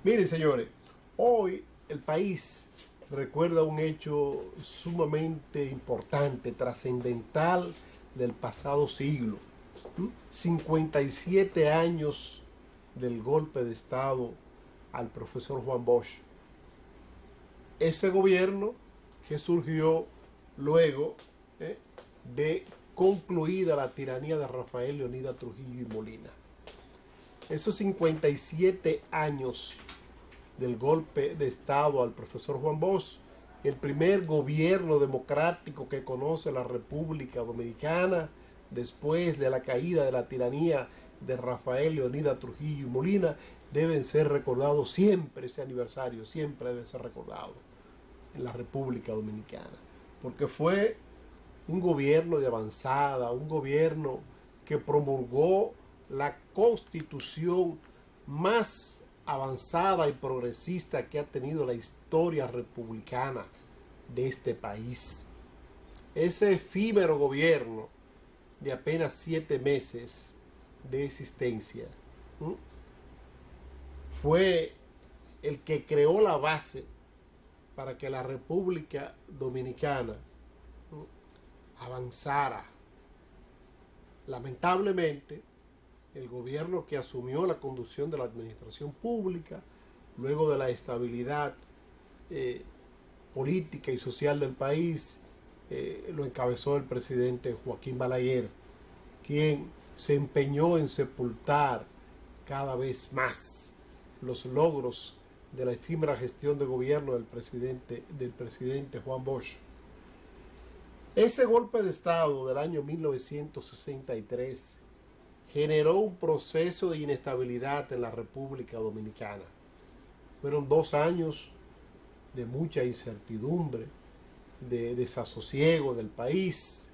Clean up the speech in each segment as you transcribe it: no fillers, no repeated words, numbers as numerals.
Miren, señores, hoy el país recuerda un hecho sumamente importante, trascendental del pasado siglo. 57 años del golpe de Estado al profesor Juan Bosch. Ese gobierno que surgió luego de concluida la tiranía de Rafael Leónidas Trujillo y Molina. Esos 57 años del golpe de Estado al profesor Juan Bosch, el primer gobierno democrático que conoce la República Dominicana después de la caída de la tiranía de Rafael Leónidas Trujillo y Molina, deben ser recordados siempre. Ese aniversario siempre debe ser recordado en la República Dominicana, porque fue un gobierno de avanzada, un gobierno que promulgó la constitución más avanzada y progresista que ha tenido la historia republicana de este país. Ese efímero gobierno de apenas 7 meses de existencia fue el que creó la base para que la República Dominicana avanzara. Lamentablemente, el gobierno que asumió la conducción de la administración pública, luego de la estabilidad política y social del país, lo encabezó el presidente Joaquín Balaguer, quien se empeñó en sepultar cada vez más los logros de la efímera gestión de gobierno del presidente Juan Bosch. Ese golpe de Estado del año 1963 generó un proceso de inestabilidad en la República Dominicana. Fueron 2 años de mucha incertidumbre, de desasosiego del país,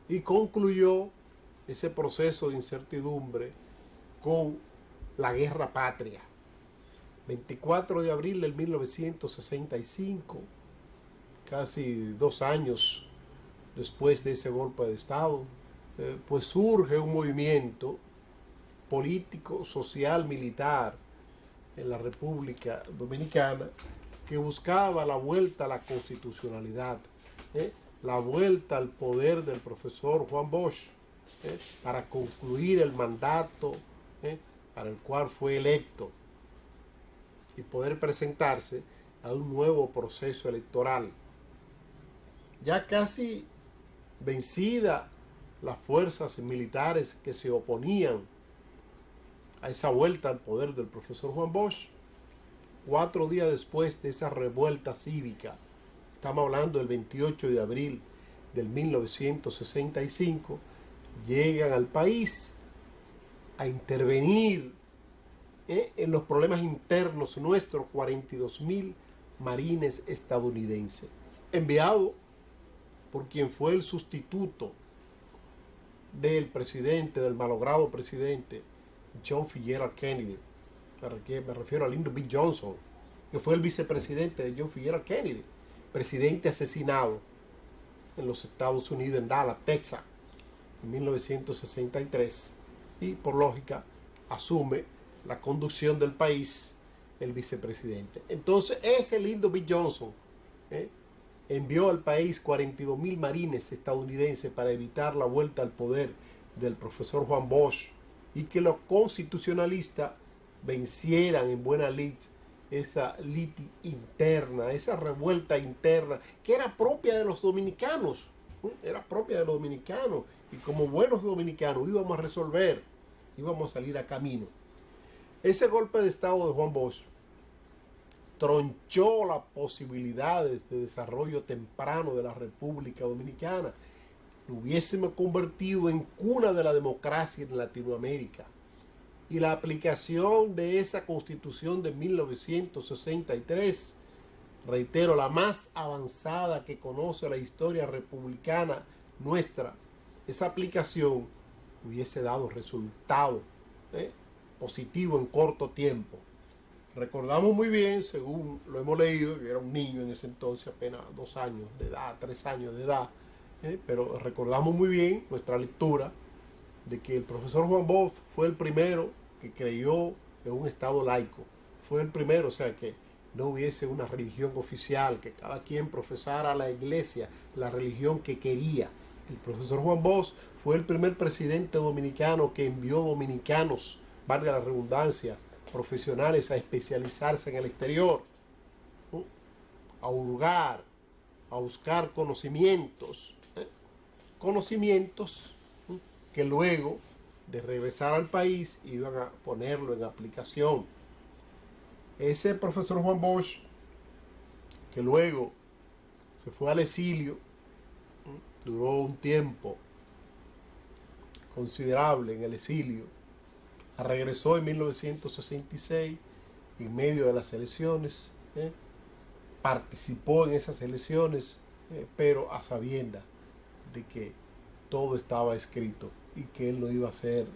y concluyó ese proceso de incertidumbre con la Guerra Patria. 24 de abril del 1965, casi 2 años después de ese golpe de Estado, pues surge un movimiento político, social, militar en la República Dominicana que buscaba la vuelta a la constitucionalidad, la vuelta al poder del profesor Juan Bosch, para concluir el mandato para el cual fue electo y poder presentarse a un nuevo proceso electoral. Ya casi vencida las fuerzas militares que se oponían a esa vuelta al poder del profesor Juan Bosch, 4 días después de esa revuelta cívica, estamos hablando del 28 de abril del 1965, llegan al país a intervenir en los problemas internos nuestros 42,000 marines estadounidenses, enviados por quien fue el sustituto del presidente, del malogrado presidente John F. Kennedy. Me refiero a Lyndon B. Johnson, que fue el vicepresidente de John F. Kennedy, presidente asesinado en los Estados Unidos, en Dallas, Texas, en 1963, y por lógica asume la conducción del país el vicepresidente. Entonces ese Lyndon B. Johnson envió al país 42,000 marines estadounidenses para evitar la vuelta al poder del profesor Juan Bosch y que los constitucionalistas vencieran en buena lid esa liti interna, esa revuelta interna que era propia de los dominicanos, y como buenos dominicanos íbamos a resolver, íbamos a salir a camino. Ese golpe de Estado de Juan Bosch tronchó las posibilidades de desarrollo temprano de la República Dominicana. Lo hubiésemos convertido en cuna de la democracia en Latinoamérica. Y la aplicación de esa Constitución de 1963, reitero, la más avanzada que conoce la historia republicana nuestra, esa aplicación hubiese dado resultado positivo en corto tiempo. Recordamos muy bien, según lo hemos leído, yo era un niño en ese entonces, apenas 2 años de edad, 3 años de edad, pero recordamos muy bien nuestra lectura de que el profesor Juan Bosch fue el primero que creyó en un Estado laico, fue el primero, o sea, que no hubiese una religión oficial, que cada quien profesara la iglesia, la religión que quería. El profesor Juan Bosch fue el primer presidente dominicano que envió dominicanos, valga la redundancia, profesionales a especializarse en el exterior, ¿no? A hurgar, a buscar conocimientos, conocimientos, ¿no? Que luego de regresar al país iban a ponerlo en aplicación. Ese profesor Juan Bosch, que luego se fue al exilio, duró un tiempo considerable en el exilio, regresó en 1966 en medio de las elecciones, participó en esas elecciones, pero a sabiendas de que todo estaba escrito y que él no iba a ser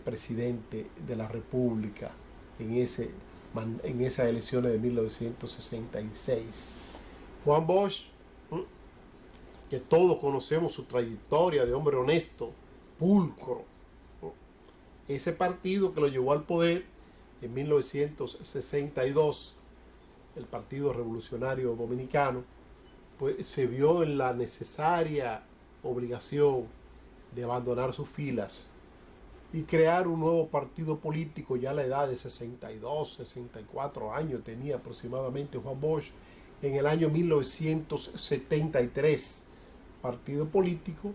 presidente de la República en esas elecciones de 1966. Juan Bosch, que todos conocemos su trayectoria de hombre honesto, pulcro, ese partido que lo llevó al poder en 1962, el Partido Revolucionario Dominicano, pues se vio en la necesaria obligación de abandonar sus filas y crear un nuevo partido político. Ya a la edad de 62, 64 años tenía aproximadamente Juan Bosch, en el año 1973, partido político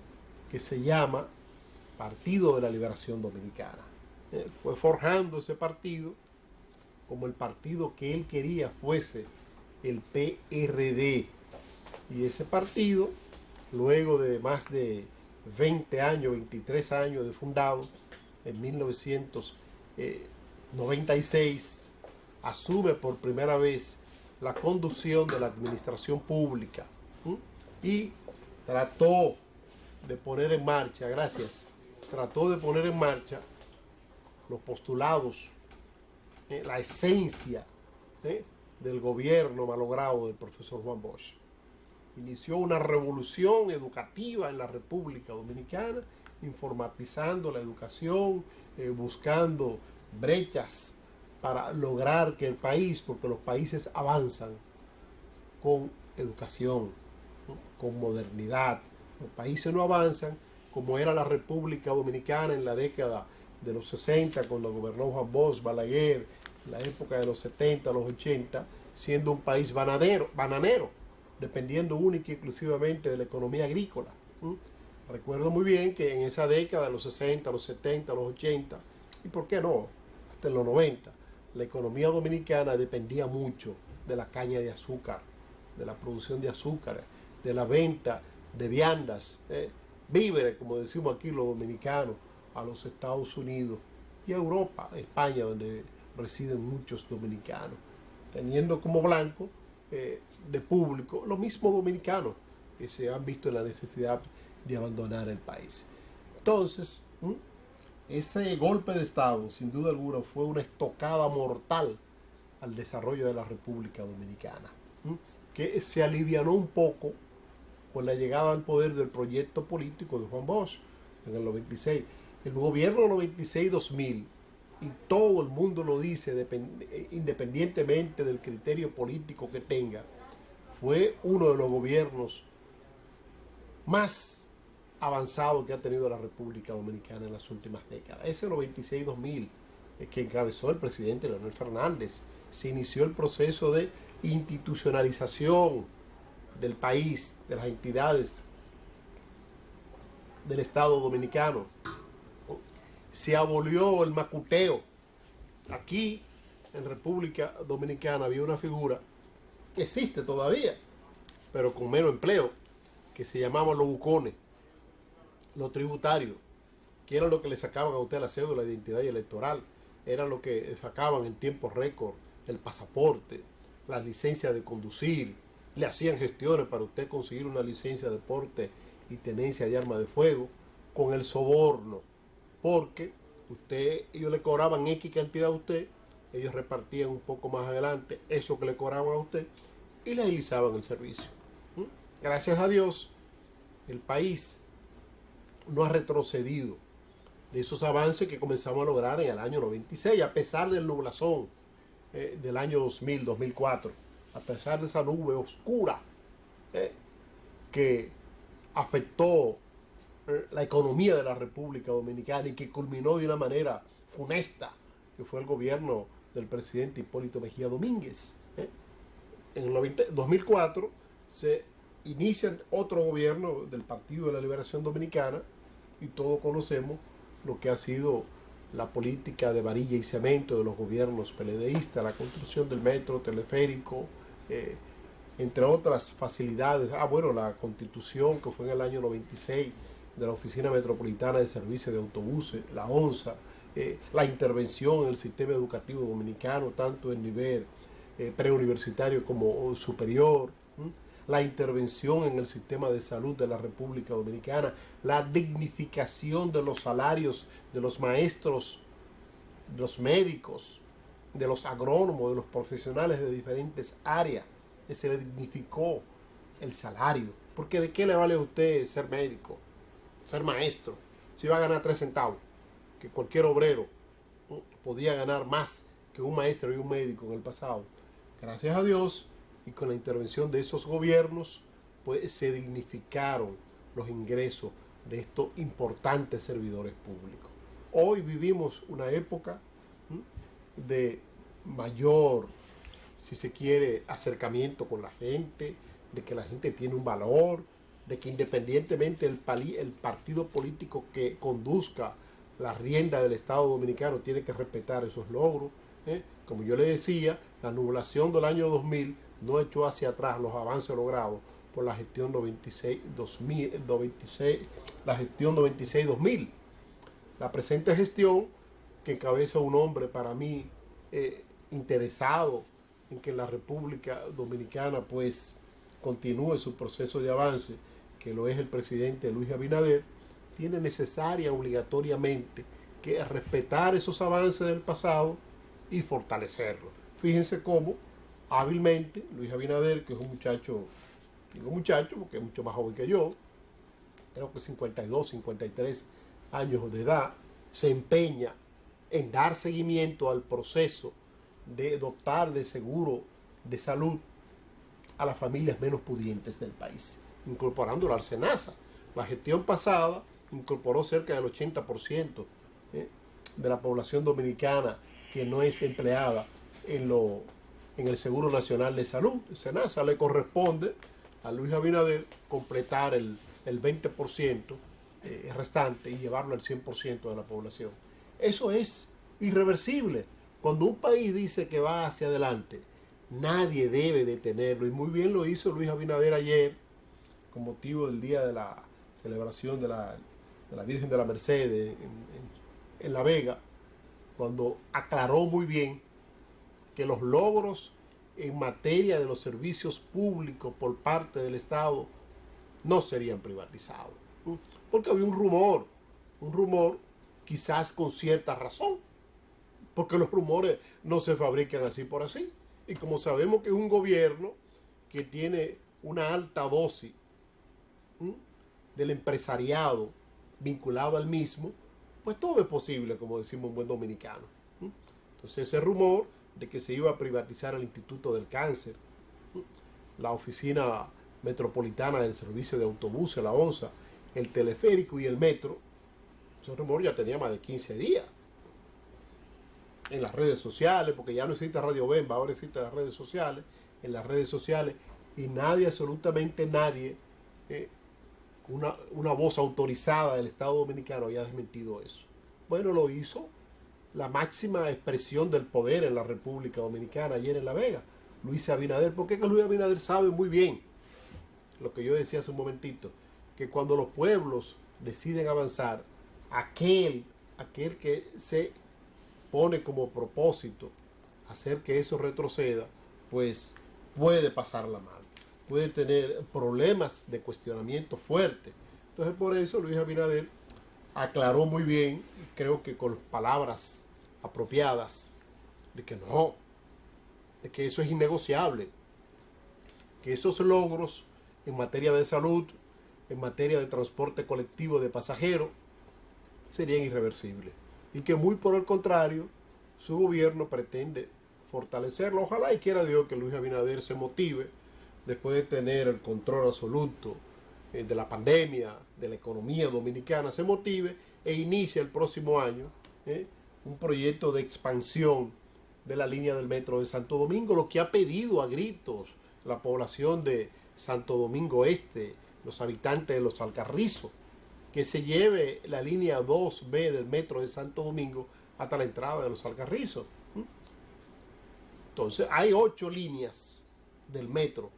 que se llama Partido de la Liberación Dominicana. Fue forjando ese partido como el partido que él quería fuese el PRD. Y ese partido, luego de más de 20 años, 23 años de fundado, en 1996, asume por primera vez la conducción de la administración pública y trató de poner en marcha, los postulados, la esencia del gobierno malogrado del profesor Juan Bosch. Inició una revolución educativa en la República Dominicana, informatizando la educación, buscando brechas para lograr que el país, porque los países avanzan con educación, con modernidad. Los países no avanzan como era la República Dominicana en la década de los 60, cuando gobernó Juan Bosch, Balaguer, en la época de los 70, los 80, siendo un país bananero, dependiendo única y exclusivamente de la economía agrícola. Recuerdo muy bien que en esa década de los 60, los 70, los 80, y por qué no, hasta en los 90, la economía dominicana dependía mucho de la caña de azúcar, de la producción de azúcar, de la venta de viandas, víveres, como decimos aquí los dominicanos, a los Estados Unidos y a Europa, España, donde residen muchos dominicanos, teniendo como blanco de público los mismos dominicanos que se han visto en la necesidad de abandonar el país. Entonces, ese golpe de Estado, sin duda alguna, fue una estocada mortal al desarrollo de la República Dominicana, que se alivianó un poco con la llegada al poder del proyecto político de Juan Bosch en el 96. El gobierno 96-2000, y todo el mundo lo dice, independientemente del criterio político que tenga, fue uno de los gobiernos más avanzados que ha tenido la República Dominicana en las últimas décadas. Ese 96-2000, que encabezó el presidente Leonel Fernández, se inició el proceso de institucionalización del país, de las entidades del Estado Dominicano. Se abolió el macuteo. Aquí, en República Dominicana, había una figura que existe todavía, pero con menos empleo, que se llamaban los bucones, los tributarios, que era lo que le sacaban a usted la cédula de identidad y electoral, era lo que sacaban en tiempo récord el pasaporte, las licencias de conducir, le hacían gestiones para usted conseguir una licencia de porte y tenencia de arma de fuego con el soborno, porque ellos le cobraban X cantidad a usted, ellos repartían un poco más adelante eso que le cobraban a usted y le agilizaban el servicio. Gracias a Dios, el país no ha retrocedido de esos avances que comenzamos a lograr en el año 96, a pesar del nublazón del año 2000-2004, a pesar de esa nube oscura que afectó la economía de la República Dominicana y que culminó de una manera funesta, que fue el gobierno del presidente Hipólito Mejía Domínguez. En el 2004 se inicia otro gobierno del Partido de la Liberación Dominicana y todos conocemos lo que ha sido la política de varilla y cemento de los gobiernos peledeístas, la construcción del metro, teleférico, entre otras facilidades. Bueno, la constitución que fue en el año 96 de la Oficina Metropolitana de Servicios de Autobuses, la ONSA, la intervención en el sistema educativo dominicano, tanto en nivel preuniversitario como superior, la intervención en el sistema de salud de la República Dominicana, la dignificación de los salarios de los maestros, de los médicos, de los agrónomos, de los profesionales de diferentes áreas, que se le dignificó el salario. Porque ¿de qué le vale a usted ser médico, ser maestro, si va a ganar 3 centavos? Que cualquier obrero podía ganar más que un maestro y un médico en el pasado. Gracias a Dios y con la intervención de esos gobiernos, pues se dignificaron los ingresos de estos importantes servidores públicos. Hoy vivimos una época de mayor, si se quiere, acercamiento con la gente, de que la gente tiene un valor, de que independientemente el partido político que conduzca la rienda del Estado Dominicano tiene que respetar esos logros. Como yo le decía, la nublación del año 2000 no echó hacia atrás los avances logrados por la gestión 96-2000. La presente gestión, que encabeza un hombre para mí interesado en que la República Dominicana pues continúe su proceso de avance, que lo es el presidente Luis Abinader, tiene necesaria, obligatoriamente, que respetar esos avances del pasado y fortalecerlos. Fíjense cómo hábilmente Luis Abinader, que es un muchacho, digo muchacho porque es mucho más joven que yo, creo que 52, 53 años de edad, se empeña en dar seguimiento al proceso de dotar de seguro de salud a las familias menos pudientes del país, incorporándola al SENASA. La gestión pasada incorporó cerca del 80% de la población dominicana que no es empleada en el Seguro Nacional de Salud. El SENASA le corresponde a Luis Abinader completar el 20% restante y llevarlo al 100% de la población. Eso es irreversible. Cuando un país dice que va hacia adelante, nadie debe detenerlo. Y muy bien lo hizo Luis Abinader ayer, con motivo del día de la celebración de la Virgen de la Merced en La Vega, cuando aclaró muy bien que los logros en materia de los servicios públicos por parte del Estado no serían privatizados. Porque había un rumor quizás con cierta razón, porque los rumores no se fabrican así por así. Y como sabemos que es un gobierno que tiene una alta dosis del empresariado vinculado al mismo, pues todo es posible, como decimos un buen dominicano. Entonces ese rumor de que se iba a privatizar el Instituto del Cáncer, la Oficina Metropolitana del Servicio de Autobuses, la ONSA, el teleférico y el metro, ese rumor ya tenía más de 15 días en las redes sociales, porque ya no existe Radio Bemba, ahora existen las redes sociales, en las redes sociales, y nadie, absolutamente nadie, una voz autorizada del Estado Dominicano había desmentido eso. Bueno, lo hizo la máxima expresión del poder en la República Dominicana ayer en La Vega, Luis Abinader, porque Luis Abinader sabe muy bien lo que yo decía hace un momentito, que cuando los pueblos deciden avanzar, aquel que se pone como propósito hacer que eso retroceda, pues puede pasarla mal, puede tener problemas de cuestionamiento fuerte. Entonces por eso Luis Abinader aclaró muy bien, creo que con palabras apropiadas, de que no, de que eso es innegociable, que esos logros en materia de salud, en materia de transporte colectivo de pasajeros, serían irreversibles. Y que muy por el contrario, su gobierno pretende fortalecerlo. Ojalá y quiera Dios que Luis Abinader se motive después de tener el control absoluto de la pandemia, de la economía dominicana, se motive e inicie el próximo año un proyecto de expansión de la línea del metro de Santo Domingo, lo que ha pedido a gritos la población de Santo Domingo Este, los habitantes de Los Alcarrizos, que se lleve la línea 2B del metro de Santo Domingo hasta la entrada de Los Alcarrizos. Entonces hay 8 líneas del metro,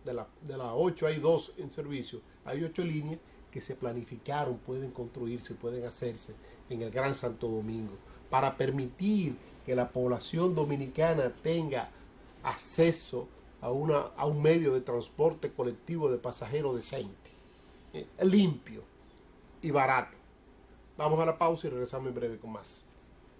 de las 8 hay 2 en servicio, hay 8 líneas que se planificaron, pueden construirse, pueden hacerse en el Gran Santo Domingo, para permitir que la población dominicana tenga acceso a un medio de transporte colectivo de pasajeros decente, limpio y barato. Vamos a la pausa y regresamos en breve con más.